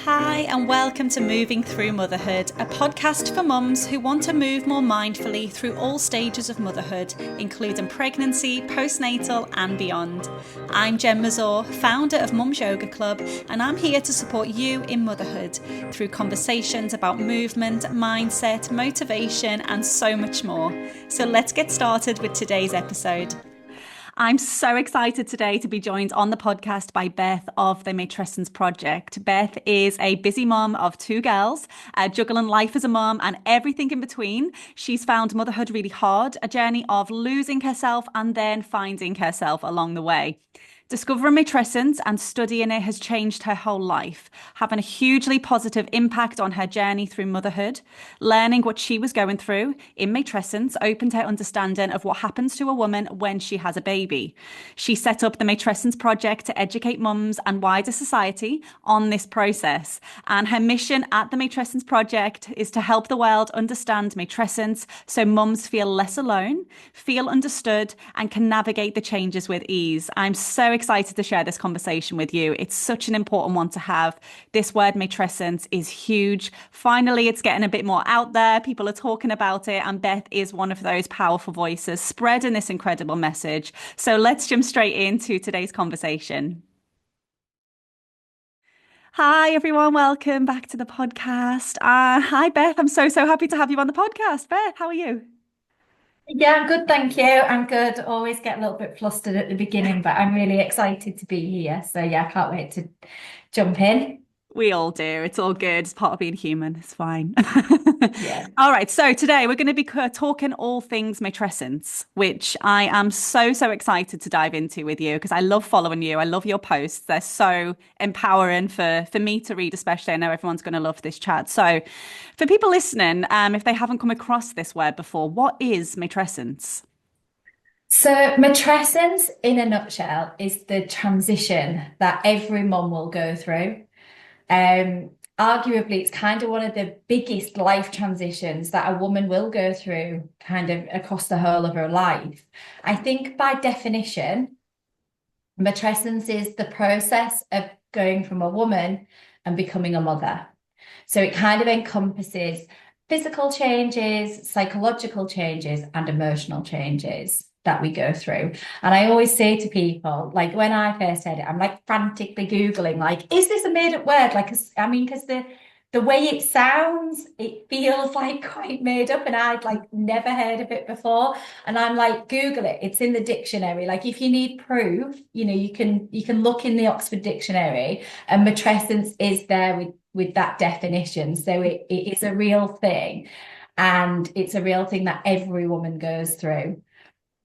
Hi, and welcome to Moving Through Motherhood, a podcast for mums who want to move more mindfully through all stages of motherhood, including pregnancy, postnatal, and beyond. I'm Jen Mazur, founder of Mums Yoga Club, and I'm here to support you in motherhood through conversations about movement, mindset, motivation, and so much more. So let's get started with today's episode. I'm so excited today to be joined on the podcast by Beth of the Matrescence Project. Beth is a busy mom of two girls, juggling life as a mom and everything in between. She's found motherhood really hard, a journey of losing herself and then finding herself along the way. Discovering matrescence and studying it has changed her whole life, having a hugely positive impact on her journey through motherhood. Learning what she was going through in matrescence opened her understanding of what happens to a woman when she has a baby. She set up the Matrescence Project to educate mums and wider society on this process. And her mission at the Matrescence Project is to help the world understand matrescence so mums feel less alone, feel understood, and can navigate the changes with ease. I'm so excited to share this conversation with you. It's such an important one to have. This word matrescence is huge. Finally, it's getting a bit more out there. People are talking about it, and Beth is one of those powerful voices spreading this incredible message. So let's jump straight into today's conversation. Hi, everyone. Welcome back to the podcast. Hi, Beth. I'm so happy to have you on the podcast. Beth, how are you? Yeah, I'm good, thank you. I'm good. Always get a little bit flustered at the beginning, but I'm really excited to be here. So yeah, I can't wait to jump in. We all do. It's all good. It's part of being human. It's fine. Yeah. All right. So today we're going to be talking all things matrescence, which I am so excited to dive into with you because I love following you. I love your posts. They're so empowering for me to read, especially. I know everyone's going to love this chat. So for people listening, if they haven't come across this word before, what is matrescence? So matrescence, in a nutshell, is the transition that every mum will go through. Um, Arguably, it's kind of one of the biggest life transitions that a woman will go through, kind of across the whole of her life. I think by definition, matrescence is the process of going from a woman and becoming a mother. So it kind of encompasses physical changes, psychological changes, and emotional changes that we go through. And I always say to people, like when I first heard it, I'm like frantically Googling, like, is this a made-up word? Like, I mean, because the way it sounds, it feels like quite made up, and I'd like never heard of it before. And I'm like, Google it. It's in the dictionary. Like, if you need proof, you can look in the Oxford Dictionary, and matrescence is there with that definition. So it is a real thing, and it's a real thing that every woman goes through.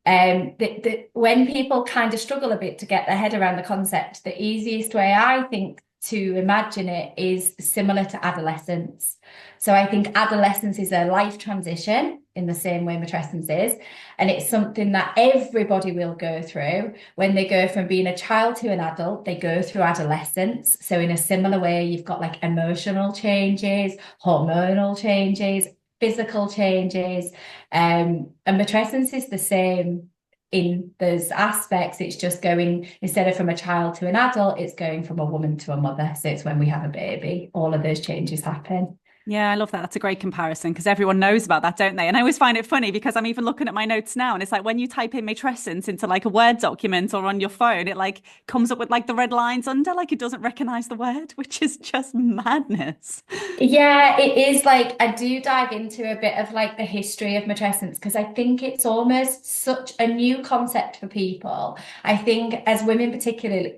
When people kind of struggle a bit to get their head around the concept, the easiest way I think to imagine it is similar to adolescence. So I think adolescence is a life transition in the same way matrescence is. And it's something that everybody will go through. When they go from being a child to an adult, they go through adolescence. So in a similar way, you've got like emotional changes, hormonal changes, physical changes. And matrescence is the same in those aspects. It's just going, instead of from a child to an adult, it's going from a woman to a mother. So it's when we have a baby, all of those changes happen. Yeah, I love that. That's a great comparison because everyone knows about that, don't they? And I always find it funny because I'm even looking at my notes now and it's like when you type in matrescence into like a Word document or on your phone, it like comes up with like the red lines under, like it doesn't recognize the word, which is just madness. Yeah, it is. Like I do dive into a bit of like the history of matrescence because I think it's almost such a new concept for people. I think as women particularly,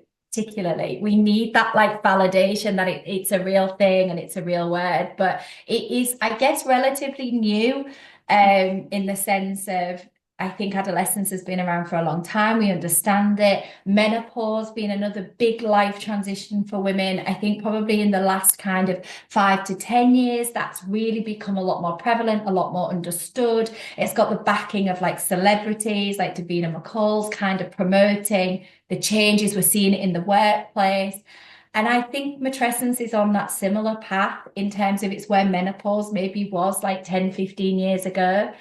we need that like validation that it's a real thing and it's a real word, but it is, I guess, relatively new in the sense of I think adolescence has been around for a long time. We understand it. Menopause being another big life transition for women. I think probably in the last kind of 5 to 10 years, that's really become a lot more prevalent, a lot more understood. It's got the backing of like celebrities like Davina McCall's kind of promoting the changes we're seeing in the workplace. And I think matrescence is on that similar path in terms of it's where menopause maybe was like 10, 15 years ago.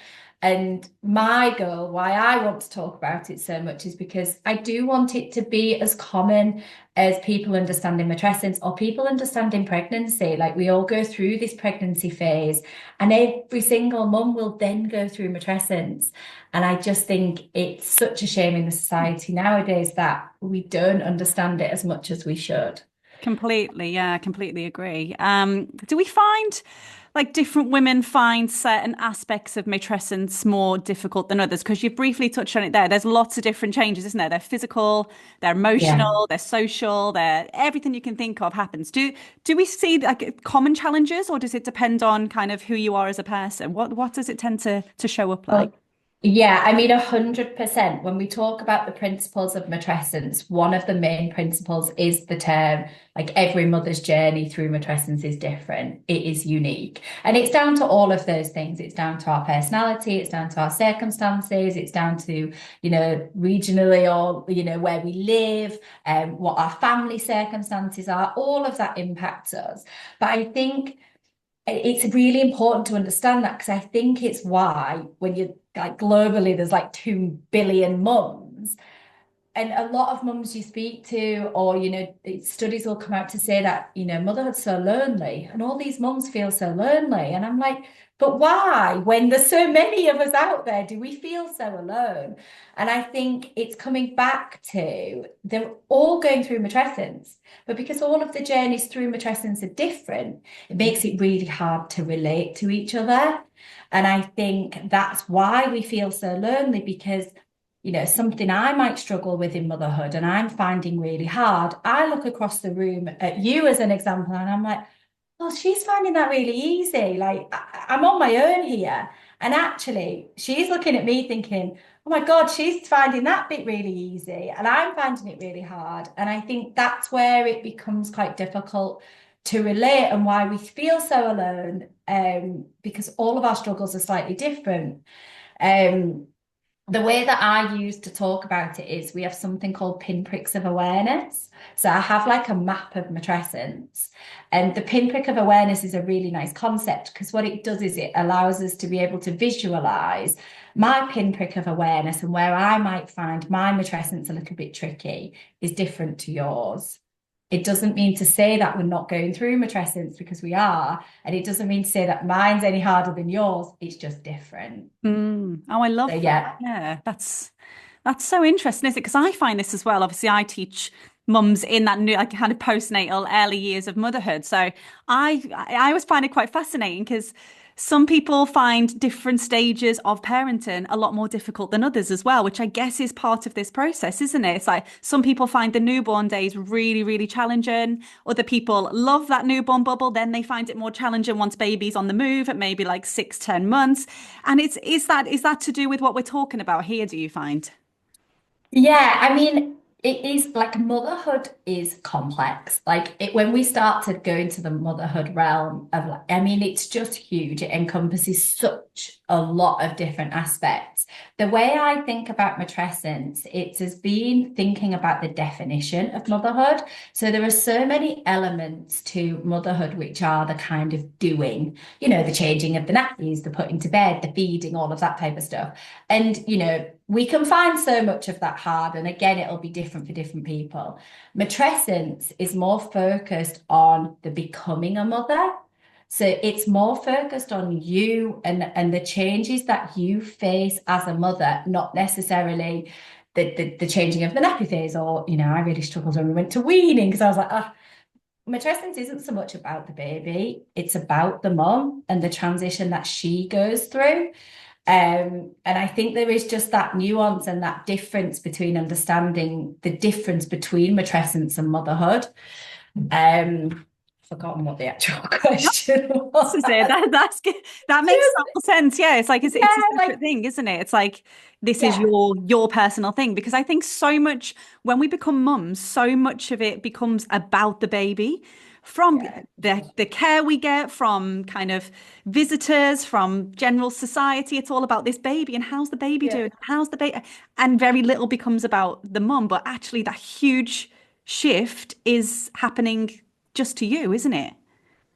And my goal, why I want to talk about it so much, is because I do want it to be as common as people understanding matrescence or people understanding pregnancy. Like, we all go through this pregnancy phase, and every single mum will then go through matrescence. And I just think it's such a shame in the society nowadays that we don't understand it as much as we should. Completely, yeah, completely agree. Do we find like different women find certain aspects of matrescence more difficult than others? Because you briefly touched on it there. There's lots of different changes, isn't there? They're physical, they're Yeah. emotional, they're social, they're everything you can think of happens. Do we see like common challenges, or does it depend on kind of who you are as a person? What does it tend to show up like? Well, yeah, I mean, 100%. When we talk about the principles of matrescence, one of the main principles is the term, like, every mother's journey through matrescence is different. It is unique. And it's down to all of those things. It's down to our personality, it's down to our circumstances, it's down to, regionally, or, where we live, what our family circumstances are. All of that impacts us. But I think it's really important to understand that, because I think it's why, when you, like, globally, there's like 2 billion mums, and a lot of mums you speak to, or studies will come out to say that motherhood's so lonely, and all these mums feel so lonely, and I'm like, but why, when there's so many of us out there, do we feel so alone? And I think it's coming back to, they're all going through matrescence, but because all of the journeys through matrescence are different, it makes it really hard to relate to each other. And I think that's why we feel so lonely, because something I might struggle with in motherhood and I'm finding really hard, I look across the room at you as an example, and I'm like, oh, she's finding that really easy. Like, I'm on my own here. And actually, she's looking at me thinking, oh my God, she's finding that bit really easy. And I'm finding it really hard. And I think that's where it becomes quite difficult to relate, and why we feel so alone, because all of our struggles are slightly different. Um, the way that I use to talk about it is, we have something called pinpricks of awareness. So I have like a map of matrescence. And the pinprick of awareness is a really nice concept, because what it does is it allows us to be able to visualize my pinprick of awareness, and where I might find my matrescence a little bit tricky is different to yours. It doesn't mean to say that we're not going through matrescence, because we are. And it doesn't mean to say that mine's any harder than yours. It's just different. Oh, I So love that. yeah. Yeah, that's so interesting, isn't it? Because I find this as well. Obviously, I teach mums in that new, like, kind of postnatal early years of motherhood. So I always find it quite fascinating, because some people find different stages of parenting a lot more difficult than others as well, which I guess is part of this process, isn't it? It's like some people find the newborn days really, really challenging. Other people love that newborn bubble. Then they find it more challenging once baby's on the move at maybe like 6, 10 months. And is that to do with what we're talking about here, do you find? Yeah, I mean, it is like, motherhood is complex. Like, when we start to go into the motherhood realm of, like, I mean, it's just huge. It encompasses such a lot of different aspects. The way I think about matrescence, it's as being thinking about the definition of motherhood. So there are so many elements to motherhood, which are the kind of doing, the changing of the nappies, the putting to bed, the feeding, all of that type of stuff. And, we can find so much of that hard. And again, it'll be different for different people. Matrescence is more focused on the becoming a mother. So it's more focused on you, and the changes that you face as a mother, not necessarily the changing of the nappy phase. Or, I really struggled when we went to weaning, because I was like, ah, matrescence isn't so much about the baby, it's about the mom and the transition that she goes through. And I think there is just that nuance and that difference between understanding the difference between matrescence and motherhood. Forgotten what the actual question This is was. it. That makes total sense. Yeah, it's like it's a Yeah, like, separate thing, isn't it? It's like this is yeah, your personal thing, because I think so much when we become mums, so much of it becomes about the baby, from yeah, the care we get from kind of visitors, from general society. It's all about this baby and how's the baby yeah. doing? How's the baby? And very little becomes about the mum, but actually that huge shift is happening just to you, isn't it?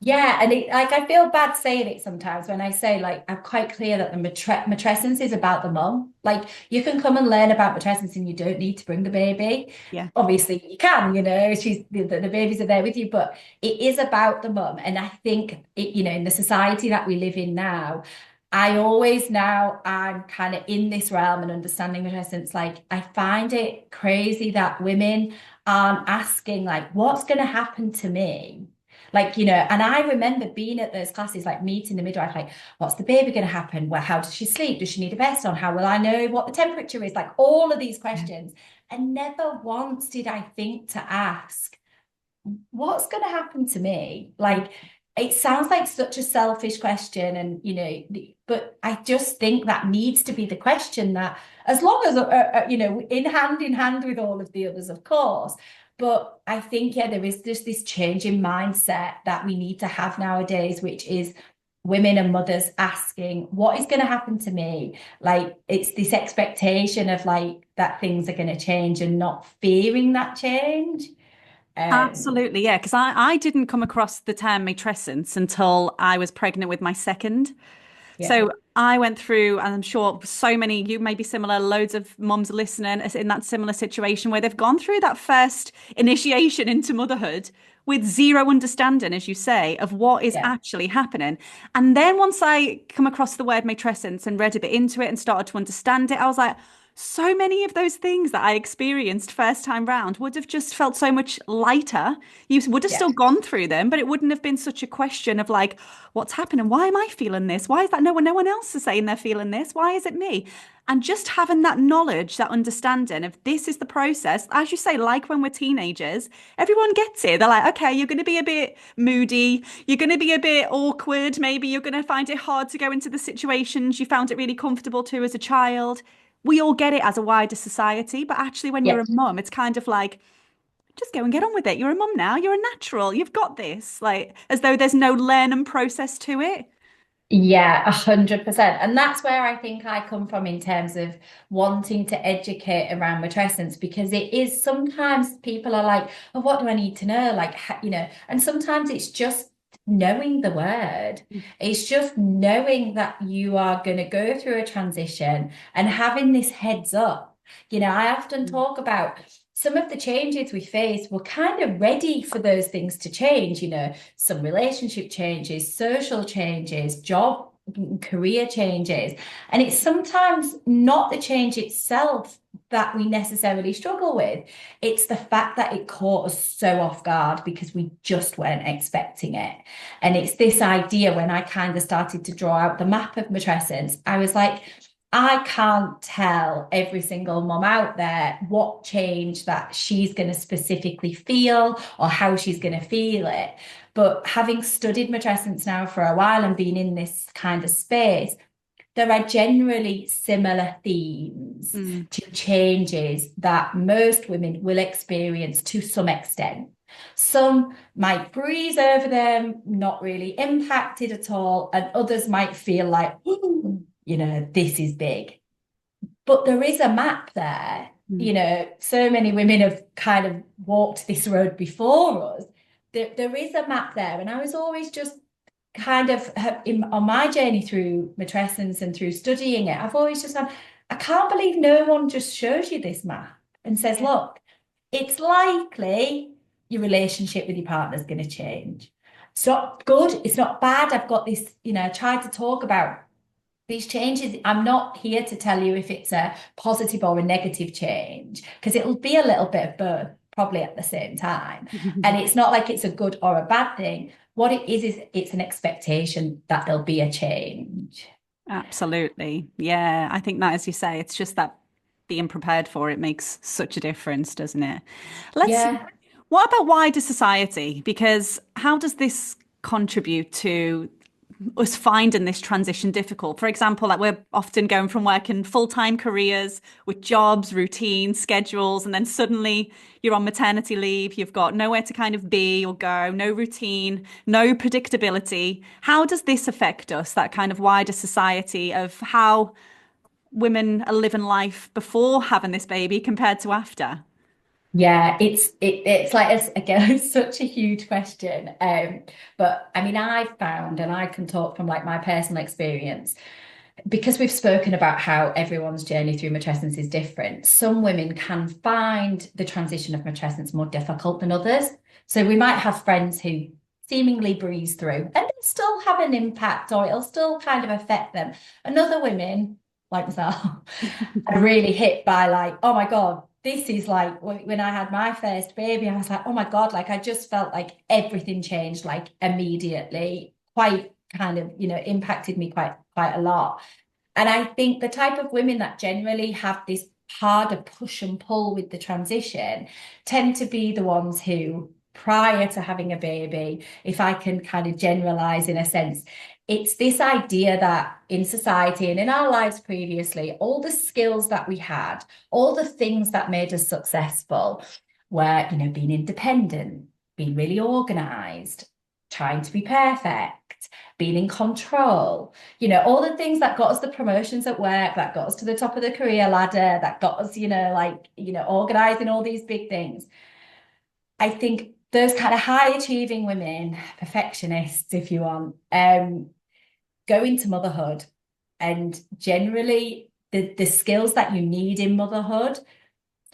Yeah, and like I feel bad saying it sometimes when I say like I'm quite clear that the matrescence is about the mum. Like you can come and learn about matrescence and you don't need to bring the baby. Yeah. Obviously you can, she's the babies are there with you, but it is about the mum. And I think in the society that we live in now, I always now I'm kind of in this realm and understanding matrescence. Like I find it crazy that women aren't asking like, what's going to happen to me? Like, and I remember being at those classes, like meeting the midwife, like, what's the baby going to happen? Well, how does she sleep? Does she need a vest on? How will I know what the temperature is? Like all of these Yeah. questions. And never once did I think to ask, what's going to happen to me? Like, it sounds like such a selfish question. And, but I just think that needs to be the question that, as long as, in hand with all of the others, of course. But I think, yeah, there is just this change in mindset that we need to have nowadays, which is women and mothers asking, what is going to happen to me? Like, it's this expectation of like that things are going to change and not fearing that change. Absolutely, yeah. Because I didn't come across the term matrescence until I was pregnant with my second. Yeah, So I went through, and I'm sure so many, you may be similar, loads of mums listening is in that similar situation where they've gone through that first initiation into motherhood with zero understanding, as you say, of what is yeah, actually happening. And then once I come across the word matrescence and read a bit into it and started to understand it, I was like, so many of those things that I experienced first time round would have just felt so much lighter. You would have yeah. still gone through them, but it wouldn't have been such a question of like, what's happening? Why am I feeling this? Why is that no one else is saying they're feeling this? Why is it me? And just having that knowledge, that understanding of this is the process, as you say, like when we're teenagers, everyone gets it. They're like, okay, you're going to be a bit moody. You're going to be a bit awkward. Maybe you're going to find it hard to go into the situations you found it really comfortable to as a child. We all get it as a wider society, but actually, when you're Yeah. a mum, it's kind of like, just go and get on with it. You're a mum now. You're a natural. You've got this. Like, as though there's no learning process to it. Yeah, 100%. And that's where I think I come from in terms of wanting to educate around matrescence, because it is sometimes people are like, oh, what do I need to know? Like, and sometimes it's just knowing the word. It's just knowing that you are going to go through a transition and having this heads up. I often Mm. talk about some of the changes we face, we're kind of ready for those things to change, some relationship changes, social changes, job, career changes. And it's sometimes not the change itself that we necessarily struggle with. It's the fact that it caught us so off guard because we just weren't expecting it. And it's this idea when I kind of started to draw out the map of matrescence, I was like, I can't tell every single mom out there what change that she's going to specifically feel or how she's going to feel it. But having studied matrescence now for a while and been in this kind of space, there are generally similar themes Mm. to changes that most women will experience to some extent. Some might breeze over them, not really impacted at all, and others might feel like, "Ooh, this is big." But there is a map there. Mm. So many women have kind of walked this road before us. There is a map there. And I was always just kind of on my journey through matrescence and through studying it, I've always just gone, I can't believe no one just shows you this map and says, Yeah. look, it's likely your relationship with your partner is going to change. It's not good, it's not bad. I've got this, I tried to talk about these changes. I'm not here to tell you if it's a positive or a negative change, because it'll be a little bit of both, probably at the same time. And it's not like it's a good or a bad thing. What it is it's an expectation that there'll be a change. Absolutely. Yeah. I think that, as you say, it's just that being prepared for it makes such a difference, doesn't it? Let's, Yeah. what about wider society? Because how does this contribute to us finding this transition difficult? For example, like we're often going from working full-time careers with jobs, routines, schedules, and then suddenly you're on maternity leave, you've got nowhere to kind of be or go, no routine, no predictability. How does this affect us, that kind of wider society of how women are living life before having this baby compared to after? Yeah, it's like again, it's such a huge question. But I mean, I've found, and I can talk from like my personal experience, because we've spoken about how everyone's journey through matrescence is different. Some women can find the transition of matrescence more difficult than others. So we might have friends who seemingly breeze through and it'll still have an impact, or it'll still kind of affect them. And other women, like myself, are really hit by like, oh my God, this is like when I had my first baby, I was like, oh my God, like I just felt like everything changed like immediately, quite kind of, impacted me quite a lot. And I think the type of women that generally have this harder push and pull with the transition tend to be the ones who, prior to having a baby, if I can kind of generalize in a sense, it's this idea that in society and in our lives previously, all the skills that we had, all the things that made us successful were, being independent, being really organized, trying to be perfect, being in control, all the things that got us the promotions at work, that got us to the top of the career ladder, that got us, organizing all these big things. I think those kind of high achieving women, perfectionists, if you want, go into motherhood, and generally the skills that you need in motherhood,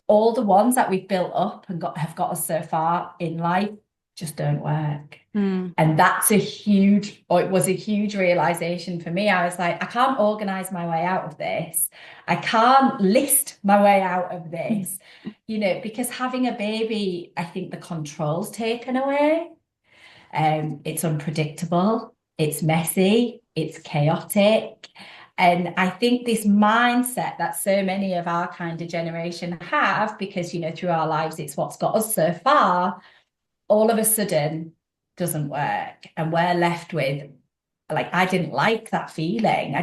all the ones that we've built up and have got us so far in life, just don't work. And it was a huge realization for me. I was like, I can't organize my way out of this. I can't list my way out of this, because having a baby, I think the control's taken away. It's unpredictable, it's messy, it's chaotic. And I think this mindset that so many of our kind of generation have, because, through our lives, it's what's got us so far, all of a sudden doesn't work. And we're left with, like, I didn't like that feeling.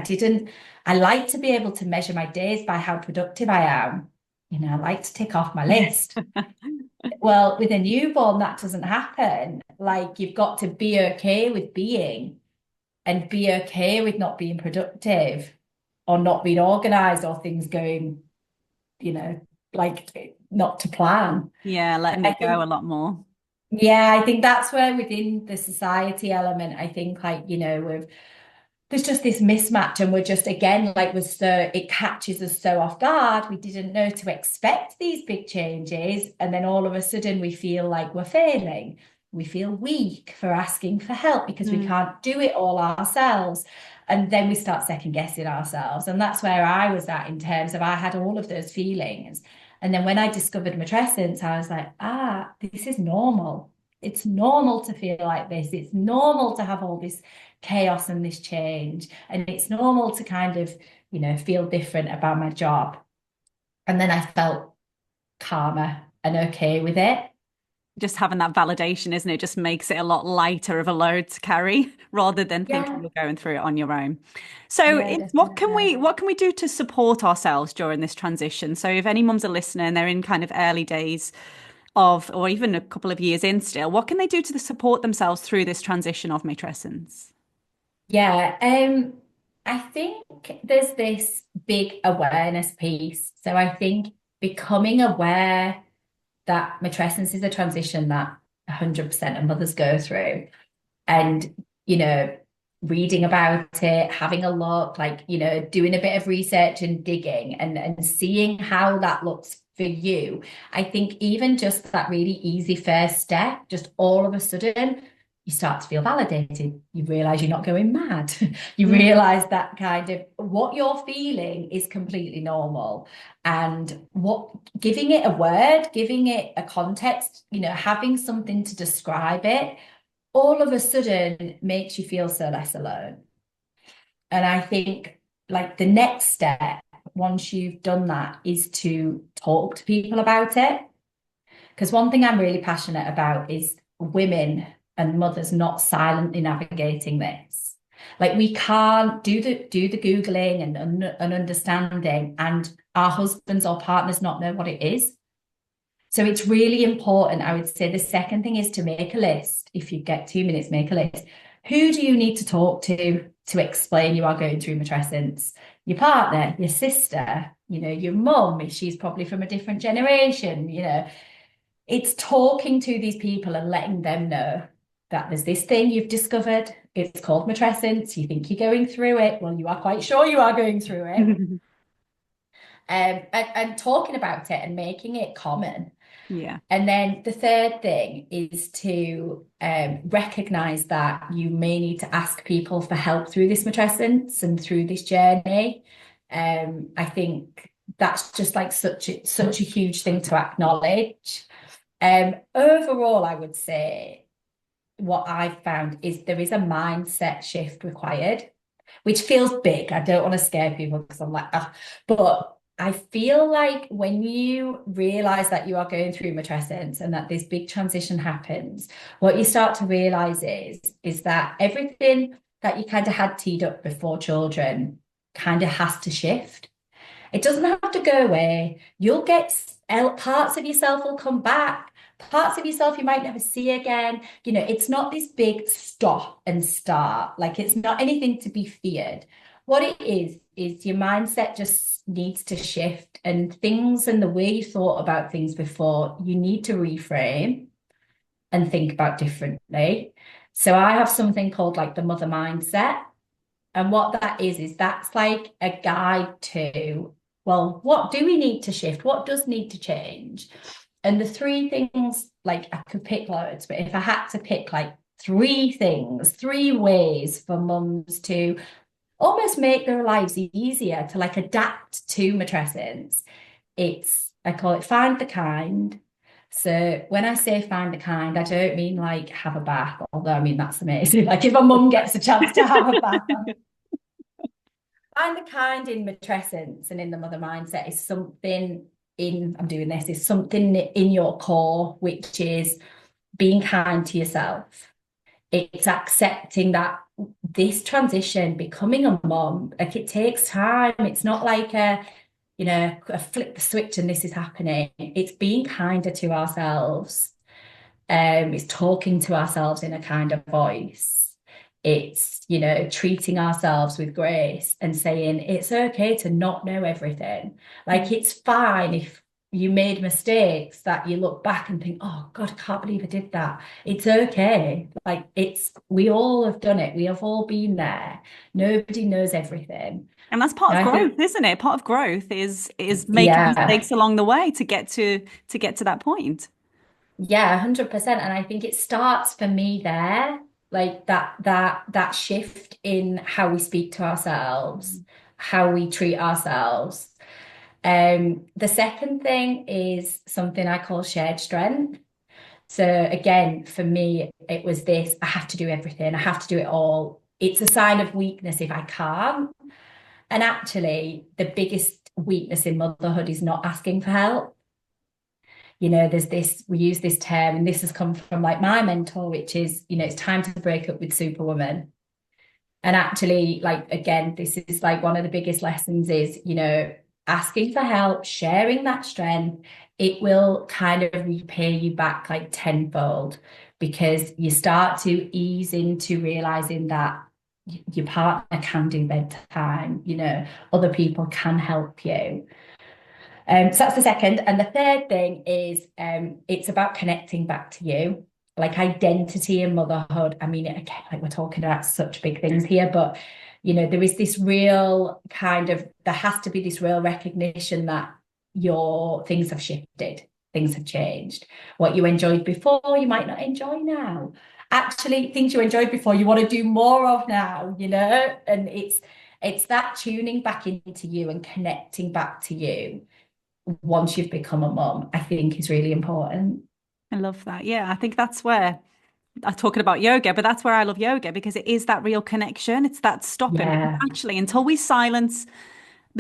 I like to be able to measure my days by how productive I am. I like to tick off my list. Well, with a newborn, that doesn't happen. Like, you've got to be okay with being, and be okay with not being productive or not being organized, or things going, like not to plan. Yeah, letting it go a lot more. Yeah, I think that's where within the society element, I think like, there's just this mismatch, and we're just, again, like it catches us so off guard. We didn't know to expect these big changes. And then all of a sudden we feel like we're failing. We feel weak for asking for help because we can't do it all ourselves. And then we start second guessing ourselves. And that's where I was at, in terms of I had all of those feelings. And then when I discovered matrescence, I was like, this is normal. It's normal to feel like this. It's normal to have all this chaos and this change. And it's normal to kind of, feel different about my job. And then I felt calmer and okay with it. Just having that validation, isn't it? Just makes it a lot lighter of a load to carry rather than thinking you're going through it on your own. So Yeah, what can we do to support ourselves during this transition? So if any mums are listening and they're in kind of early days of, or even a couple of years in still, what can they do to support themselves through this transition of matrescence? Yeah, I think there's this big awareness piece. So I think becoming aware that matrescence is a transition that 100% of mothers go through, and, reading about it, having a look, like, doing a bit of research and digging, and seeing how that looks for you. I think even just that really easy first step, just all of a sudden you start to feel validated. You realize you're not going mad. You realize that kind of what you're feeling is completely normal. And giving it a word, giving it a context, having something to describe it, all of a sudden makes you feel so less alone. And I think like the next step, once you've done that, is to talk to people about it. Because one thing I'm really passionate about is women and mothers not silently navigating this. Like, we can't do the Googling and understanding, and our husbands or partners not know what it is. So it's really important. I would say the second thing is to make a list. If you get 2 minutes, make a list. Who do you need to talk to explain you are going through matrescence? Your partner, your sister, your mum, if she's probably from a different generation, it's talking to these people and letting them know that there's this thing you've discovered. It's called matrescence. You think you're going through it. Well, you are quite sure you are going through it. And talking about it and making it common. Yeah. And then the third thing is to recognize that you may need to ask people for help through this matrescence and through this journey. I think that's just like such a huge thing to acknowledge. Overall, I would say what I've found is there is a mindset shift required, which feels big. I don't want to scare people because I'm like, oh. But I feel like when you realize that you are going through matrescence and that this big transition happens, what you start to realize is that everything that you kind of had teed up before children kind of has to shift. It doesn't have to go away. You'll get parts of yourself will come back. Parts of yourself you might never see again. You know, it's not this big stop and start. Like it's not anything to be feared. What it is your mindset just needs to shift, and things and the way you thought about things before, you need to reframe and think about differently. So I have something called like the mother mindset. And what that is that's like a guide to, well, what do we need to shift? What does need to change? And the three things, like I could pick loads, but if I had to pick like three things, three ways for mums to almost make their lives easier to like adapt to matrescence, I call it find the kind. So when I say find the kind, I don't mean like have a bath, although I mean that's amazing. Like if a mum gets a chance to have a bath, find the kind in matrescence and in the mother mindset is something is something in your core, which is being kind to yourself. It's accepting that this transition, becoming a mom, like it takes time. It's not like a flip the switch and this is happening. It's being kinder to ourselves. It's talking to ourselves in a kinder voice. It's, treating ourselves with grace and saying it's okay to not know everything. Like it's fine if you made mistakes that you look back and think, oh God, I can't believe I did that. It's okay. Like we all have done it. We have all been there. Nobody knows everything. And that's part And of I growth, think, isn't it? Part of growth is making yeah, mistakes along the way to get to that point. yeah, 100%. And I think it starts for me there, like that shift in how we speak to ourselves, how we treat ourselves. The second thing is something I call shared strength. So again, for me, it was this, I have to do everything, I have to do it all. It's a sign of weakness if I can't. And actually, the biggest weakness in motherhood is not asking for help. We use this term, and this has come from like my mentor, which is, it's time to break up with Superwoman. And actually, like, again, this is like one of the biggest lessons is, asking for help, sharing that strength, it will kind of repay you back like tenfold, because you start to ease into realizing that your partner can do bedtime, other people can help you. So that's the second. And the third thing is it's about connecting back to you, like identity and motherhood. I mean, again, like we're talking about such big things here, but there is this real there has to be this real recognition that your things have shifted, things have changed. What you enjoyed before, you might not enjoy now. Actually, things you enjoyed before, you want to do more of now, and it's that tuning back into you and connecting back to you once you've become a mom, I think is really important. I love that. Yeah, I think that's where I'm talking about yoga, but that's where I love yoga because it is that real connection. It's that stopping. Because Yeah. actually, until we silence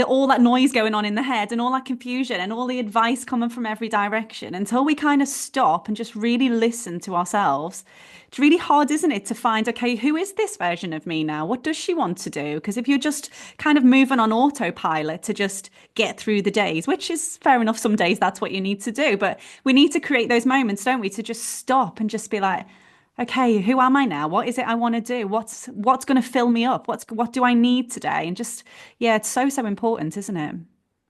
all that noise going on in the head and all that confusion and all the advice coming from every direction, until we kind of stop and just really listen to ourselves, it's really hard, isn't it, to find, okay, who is this version of me now? What does she want to do? Because if you're just kind of moving on autopilot to just get through the days, which is fair enough, some days that's what you need to do, but we need to create those moments, don't we, to just stop and just be like, okay, who am I now? What is it I want to do? What's going to fill me up? What do I need today? And just, yeah, it's so important, isn't it?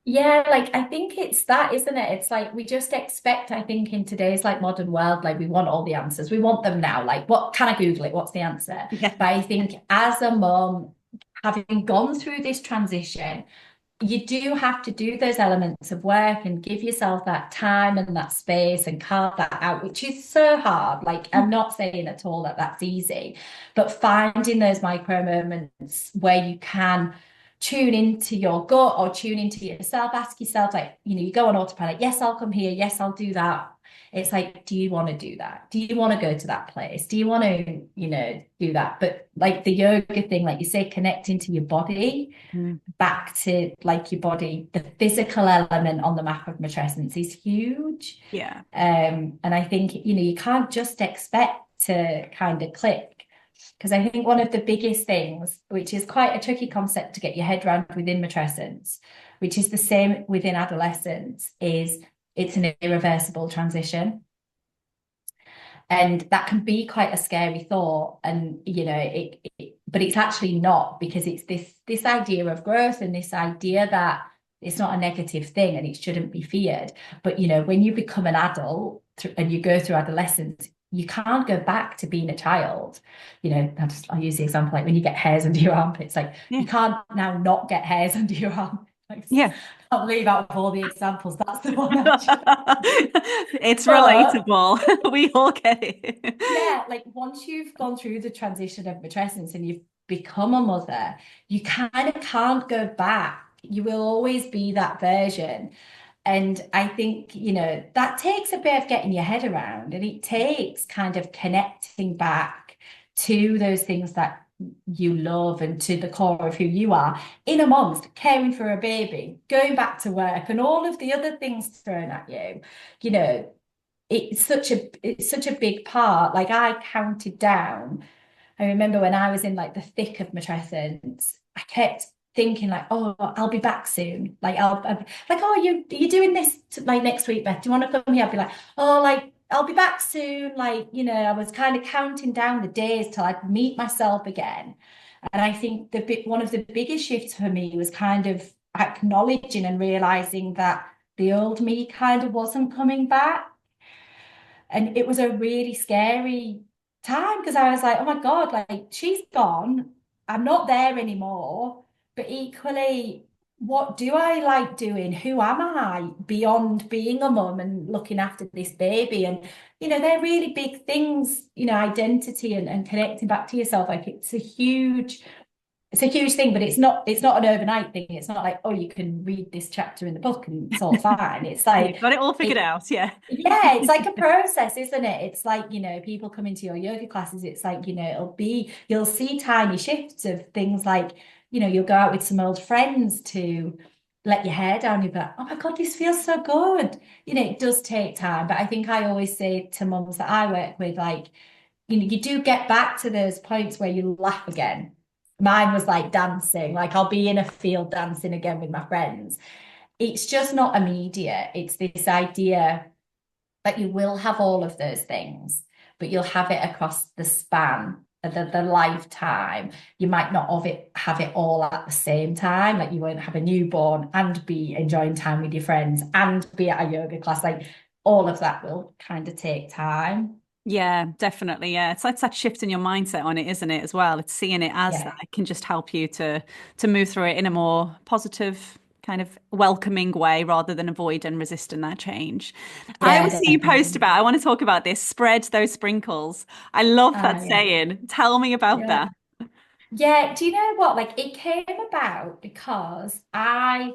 Yeah, like I think it's that, isn't it? It's like we just expect, I think, in today's like modern world, like we want all the answers. We want them now. Like, what can I Google it? What's the answer? Yeah. But I think as a mum, having gone through this transition, you do have to do those elements of work and give yourself that time and that space and carve that out, which is so hard. Like, I'm not saying at all that that's easy, but finding those micro moments where you can tune into your gut or tune into yourself, ask yourself, like, you go on autopilot, yes, I'll come here, yes, I'll do that. It's like, do you want to do that? Do you want to go to that place? Do you want to, do that? But like the yoga thing, like you say, connecting to your body, Mm. back to like your body, the physical element on the map of matrescence is huge. Yeah. And I think, you can't just expect to kind of click. Because I think one of the biggest things, which is quite a tricky concept to get your head around within matrescence, which is the same within adolescence, is it's an irreversible transition. And that can be quite a scary thought. And, but it's actually not, because it's this idea of growth and this idea that it's not a negative thing and it shouldn't be feared. But, when you become an adult and you go through adolescence, you can't go back to being a child. I'll use the example, like when you get hairs under your armpits, like Yeah. you can't now not get hairs under your arm. Like, Yeah. I can't believe out of all the examples, that's the one actually. It's But relatable. We all get it. yeah, like once you've gone through the transition of matrescence and you've become a mother, you kind of can't go back. You will always be that version. And I think, that takes a bit of getting your head around, and it takes kind of connecting back to those things that you love and to the core of who you are, in amongst caring for a baby, going back to work, and all of the other things thrown at you. You know, it's such a big part. Like I counted down. I remember when I was in like the thick of matrescence, I kept thinking like, oh, I'll be back soon. Like I'll like, oh, you doing this like next week, Beth? Do you want to come here? I'd be like, oh, like I'll be back soon. Like, I was kind of counting down the days till I'd meet myself again. And I think one of the biggest shifts for me was kind of acknowledging and realizing that the old me kind of wasn't coming back. And it was a really scary time, because I was like, oh my God, like she's gone. I'm not there anymore. But equally, what do I like doing? Who am I beyond being a mum and looking after this baby? And, they're really big things, identity and connecting back to yourself. Like it's a huge thing, but it's not an overnight thing. It's not like, oh, you can read this chapter in the book and it's all fine. It's You've like got it all figured it, out. Yeah. yeah, it's like a process, isn't it? It's like, people come into your yoga classes, it's like, you'll see tiny shifts of things like, you'll go out with some old friends to let your hair down, you'll be like, oh my God, this feels so good. It does take time. But I think I always say to mums that I work with, like, you do get back to those points where you laugh again. Mine was like dancing, like I'll be in a field dancing again with my friends. It's just not immediate. It's this idea that you will have all of those things, but you'll have it across the span of the lifetime. You might not have it all at the same time. Like you won't have a newborn and be enjoying time with your friends and be at a yoga class. Like all of that will kind of take time. Yeah, definitely. Yeah. It's that shift in your mindset on it, isn't it, as well? It's seeing it as that. Yeah. It can just help you to move through it in a more positive, kind of welcoming way rather than avoid and resisting that change. I Yeah, always see you post definitely. about, I want to talk about this, spread those sprinkles. I love that Yeah. saying. Tell me about Yeah. that. Yeah. Do you know what? Like it came about because I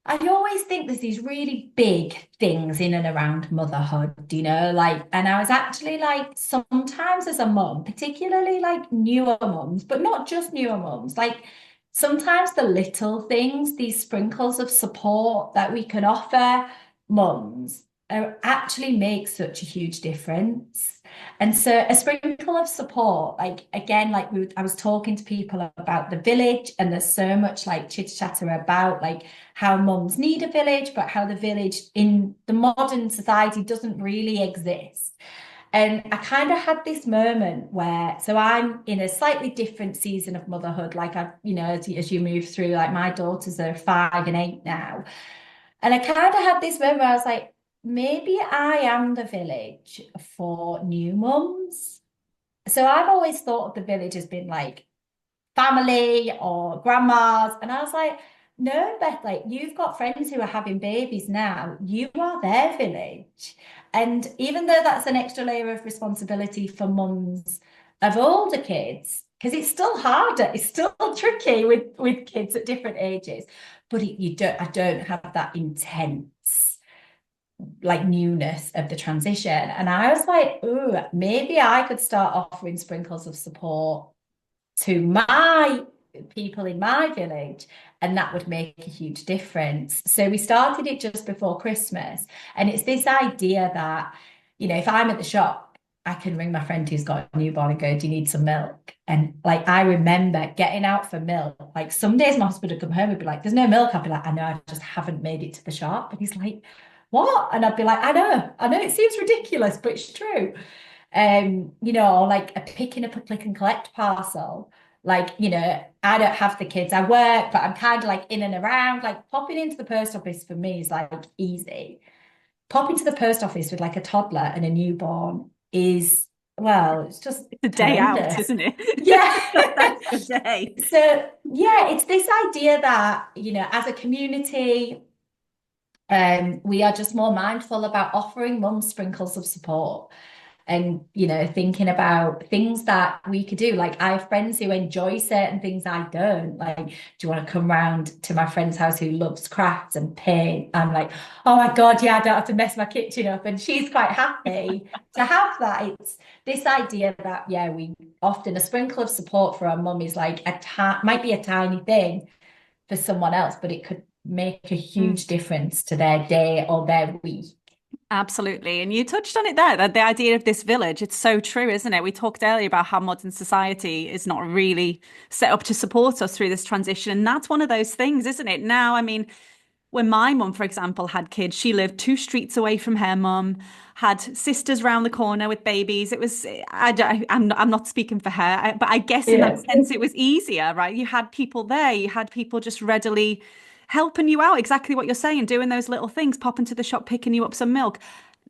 always think there's these really big things in and around motherhood, like, and I was actually like, sometimes as a mum, particularly like newer mums, but not just newer mums, like sometimes the little things, these sprinkles of support that we can offer mums actually make such a huge difference. And so a sprinkle of support, like again, like I was talking to people about the village, and there's so much like chitter chatter about like how mums need a village, but how the village in the modern society doesn't really exist. And I kind of had this moment where, so I'm in a slightly different season of motherhood. Like I, as you move through, like my daughters are 5 and 8 now. And I kind of had this moment where I was like, maybe I am the village for new mums. So I've always thought of the village as being like family or grandmas. And I was like, no, Beth, like you've got friends who are having babies now. You are their village. And even though that's an extra layer of responsibility for mums of older kids, because it's still harder, it's still tricky with kids at different ages. But I don't have that intense like newness of the transition. And I was like, ooh, maybe I could start offering sprinkles of support to my people in my village, and that would make a huge difference. So we started it just before Christmas, and it's this idea that, if I'm at the shop, I can ring my friend who's got a newborn and go, do you need some milk? And like I remember getting out for milk. Like some days my husband would come home and be like, there's no milk. I'd be like, I know, I just haven't made it to the shop. And he's like, what? And I'd be like, I know, it seems ridiculous, but it's true. Like a picking up a click and collect parcel. Like, I don't have the kids, I work, but I'm kind of like in and around. Like popping into the post office for me is like easy. Popping to the post office with like a toddler and a newborn is, well, it's just It's a day horrendous. out, isn't it? Yeah. That's the day. So yeah, it's this idea that, as a community, we are just more mindful about offering mum sprinkles of support and thinking about things that we could do. Like I have friends who enjoy certain things I don't. Like, do you want to come round to my friend's house who loves crafts and paint? I'm like, oh my God, yeah, I don't have to mess my kitchen up. And she's quite happy to have that. It's this idea that, yeah, we often a sprinkle of support for our mum is like might be a tiny thing for someone else, but it could make a huge difference to their day or their week. Absolutely. And you touched on it there, that the idea of this village, it's so true, isn't it? We talked earlier about how modern society is not really set up to support us through this transition. And that's one of those things, isn't it? Now, I mean, when my mum, for example, had kids, she lived 2 streets away from her mum, had sisters round the corner with babies. It was, I'm not speaking for her, but I guess in that Yeah. sense, it was easier, right? You had people there, you had people just readily helping you out, exactly what you're saying, doing those little things, popping to the shop, picking you up some milk.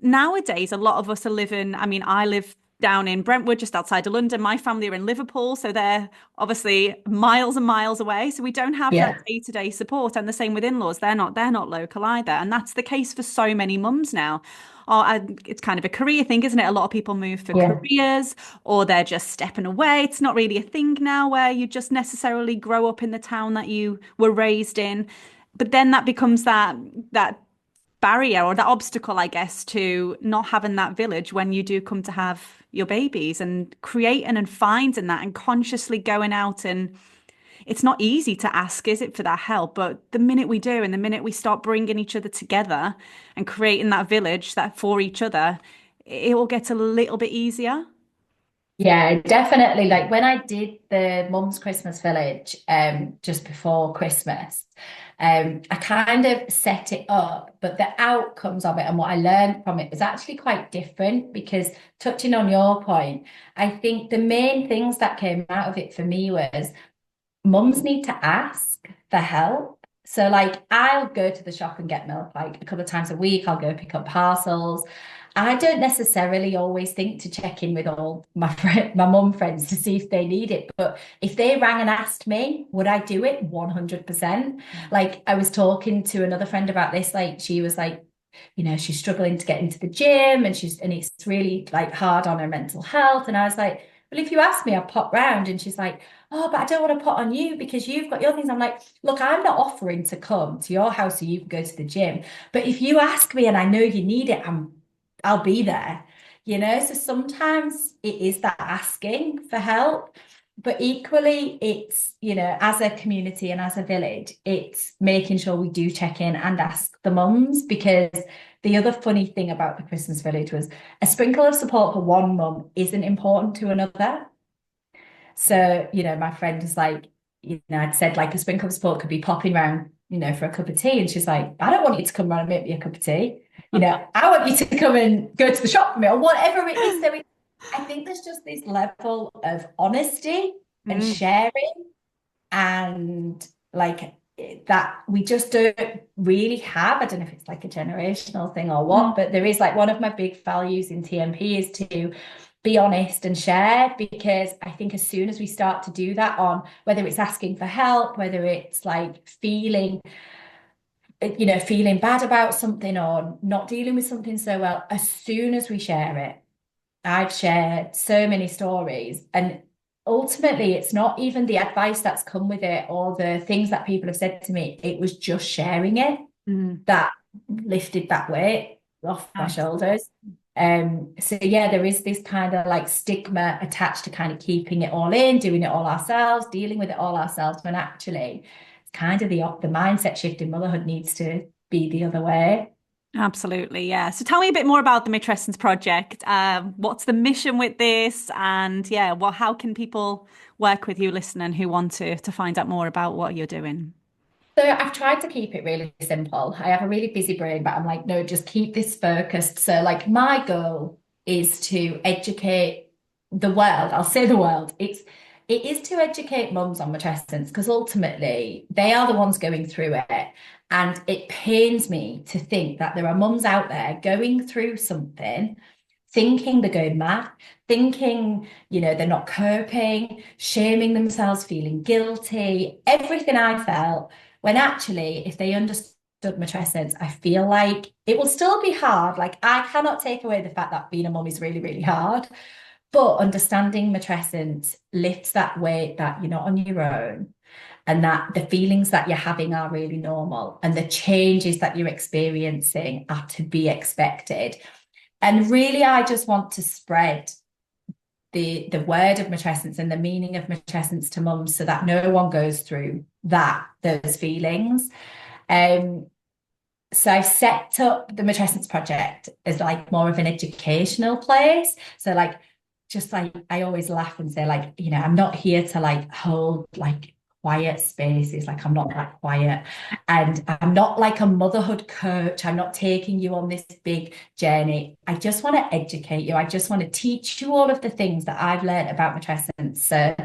Nowadays, a lot of us are living, I mean, I live down in Brentwood, just outside of London. My family are in Liverpool, so they're obviously miles and miles away. So we don't have that Yeah. day-to-day support. And the same with in-laws. They're not local either. And that's the case for so many mums now. It's kind of a career thing, isn't it? A lot of people move for Yeah. careers or they're just stepping away. It's not really a thing now where you just necessarily grow up in the town that you were raised in. But then that becomes that barrier or that obstacle, I guess, to not having that village when you do come to have your babies and creating and finding that and consciously going out. And it's not easy to ask, is it, for that help? But the minute we do and the minute we start bringing each other together and creating that village that for each other, it will get a little bit easier. Yeah, definitely. Like when I did the Mum's Christmas Village just before Christmas, I kind of set it up, but the outcomes of it and what I learned from it was actually quite different because touching on your point, I think the main things that came out of it for me was mums need to ask for help. So like I'll go to the shop and get milk like a couple of times a week. I'll go pick up parcels. I don't necessarily always think to check in with all my mum friends to see if they need it. But if they rang and asked me, would I do it? 100%. Like I was talking to another friend about this, like she was like, she's struggling to get into the gym and it's really like hard on her mental health. And I was like, well, if you ask me, I'll pop round. And she's like, oh, but I don't want to put on you because you've got your things. I'm like, look, I'm not offering to come to your house so you can go to the gym. But if you ask me and I know you need it, I'll be there. So sometimes it is that asking for help. But equally, it's, as a community and as a village, it's making sure we do check in and ask the mums because the other funny thing about the Christmas village was a sprinkle of support for one mum isn't important to another. So, my friend was like, I'd said like a sprinkle of support could be popping around, for a cup of tea. And she's like, I don't want you to come round and make me a cup of tea. I want you to come and go to the shop for me or whatever it is. I think there's just this level of honesty and Mm. sharing and like that we just don't really have. I don't know if it's like a generational thing or what, Mm. but there is like one of my big values in TMP is to be honest and share, because I think as soon as we start to do that, on whether it's asking for help, whether it's like feeling bad about something or not dealing with something so well, as soon as we share it, I've shared so many stories, and ultimately it's not even the advice that's come with it or the things that people have said to me. It was just sharing it Mm. that lifted that weight off my shoulders. So yeah, there is this kind of like stigma attached to kind of keeping it all in, doing it all ourselves, dealing with it all ourselves, when actually it's kind of the mindset shift in motherhood needs to be the other way. Absolutely, yeah. So tell me a bit more about the Matrescence Project. What's the mission with this? And yeah, well, how can people work with you listening who want to find out more about what you're doing? So I've tried to keep it really simple. I have a really busy brain, but I'm like, no, just keep this focused. So like my goal is to educate the world. I'll say the world. It is to educate mums on matrescence, because ultimately they are the ones going through it. And it pains me to think that there are mums out there going through something, thinking they're going mad, thinking, they're not coping, shaming themselves, feeling guilty, everything I felt, when actually, if they understood matrescence, I feel like it will still be hard. Like, I cannot take away the fact that being a mum is really, really hard. But understanding matrescence lifts that weight that you're not on your own, and that the feelings that you're having are really normal, and the changes that you're experiencing are to be expected. And really, I just want to spread the word of matrescence and the meaning of matrescence to mums, so that no one goes through those feelings. Um, so I've set up the Matrescence Project as like more of an educational place. So like, just like I always laugh and say, like, I'm not here to like hold like quiet spaces. Like, I'm not that quiet. And I'm not like a motherhood coach. I'm not taking you on this big journey. I just want to educate you. I just want to teach you all of the things that I've learned about matrescence. So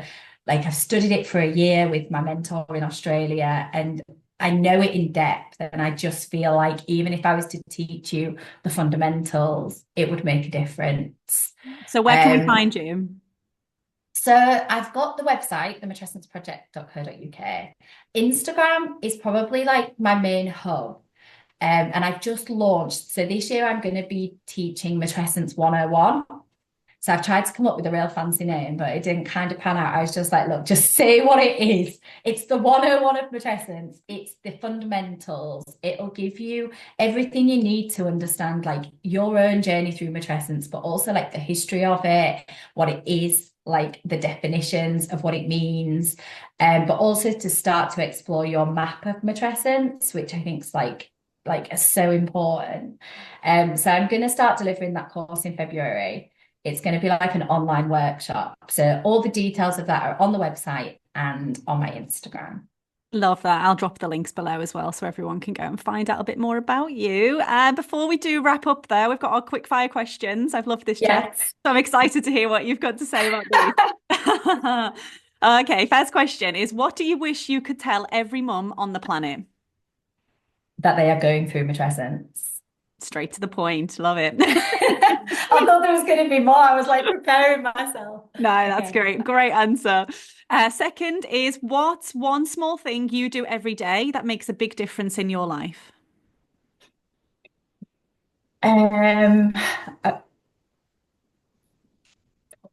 like, I've studied it for a year with my mentor in Australia, and I know it in depth, and I just feel like even if I was to teach you the fundamentals, it would make a difference. So where can we Um, find you? so I've got the website, thematrescenceproject.co.uk. Instagram is probably like my main hub. And I've just launched. So this year I'm going to be teaching Matrescence 101. So I've tried to come up with a real fancy name, but it didn't kind of pan out. I was just like, look, just say what it is. It's the 101 of matrescence. It's the fundamentals. It'll give you everything you need to understand like your own journey through matrescence, but also like the history of it, what it is, like the definitions of what it means, but also to start to explore your map of matrescence, which I think is like so important. So I'm going to start delivering that course in February. It's going to be like an online workshop. So all the details of that are on the website and on my Instagram. Love that. I'll drop the links below as well so everyone can go and find out a bit more about you. Before we do wrap up there, we've got our quick fire questions. I've loved this chat. Yes. So I'm excited to hear what you've got to say about these. Okay, first question is what do you wish you could tell every mum on the planet? That they are going through matrescence. Straight to the point. Love it. I thought there was going to be more. I was like preparing myself. No, that's Okay. great. Great answer. Second is what's one small thing you do every day that makes a big difference in your life? Um, a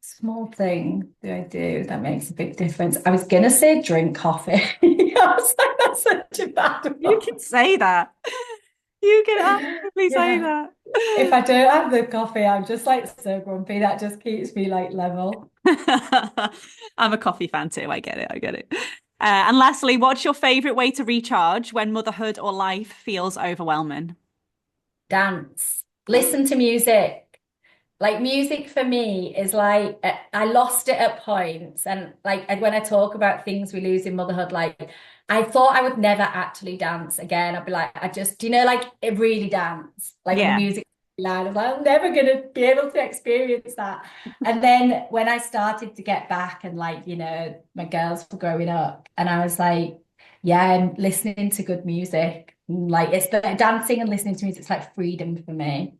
small thing do I do that makes a big difference? I was gonna say drink coffee. I was like, that's such a bad You one. can say that. You can absolutely say Yeah. that. If I don't have the coffee, I'm just like so grumpy. That just keeps me like level. I'm a coffee fan too. I get it. I get it. And lastly, what's your favorite way to recharge when motherhood or life feels overwhelming? Dance, listen to music. Like music for me is like I lost it at points, and like when I talk about things we lose in motherhood, like I thought I would never actually dance again. I'd be like, I just, do you know, like it really dance, like when the Yeah. music loud. I was like, I'm never gonna be able to experience that. And then when I started to get back and like, you know, my girls were growing up, and I was like, yeah, I'm listening to good music. Like it's the dancing and listening to music, it's like freedom for me.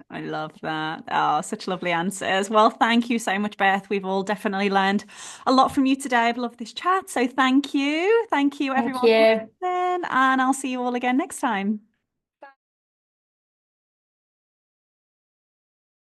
I love that. Oh, such lovely answers. Well, thank you so much, Beth. We've all definitely learned a lot from you today. I've loved this chat. So thank you. Thank you, Thank everyone, for you. listening. And I'll see you all again next time.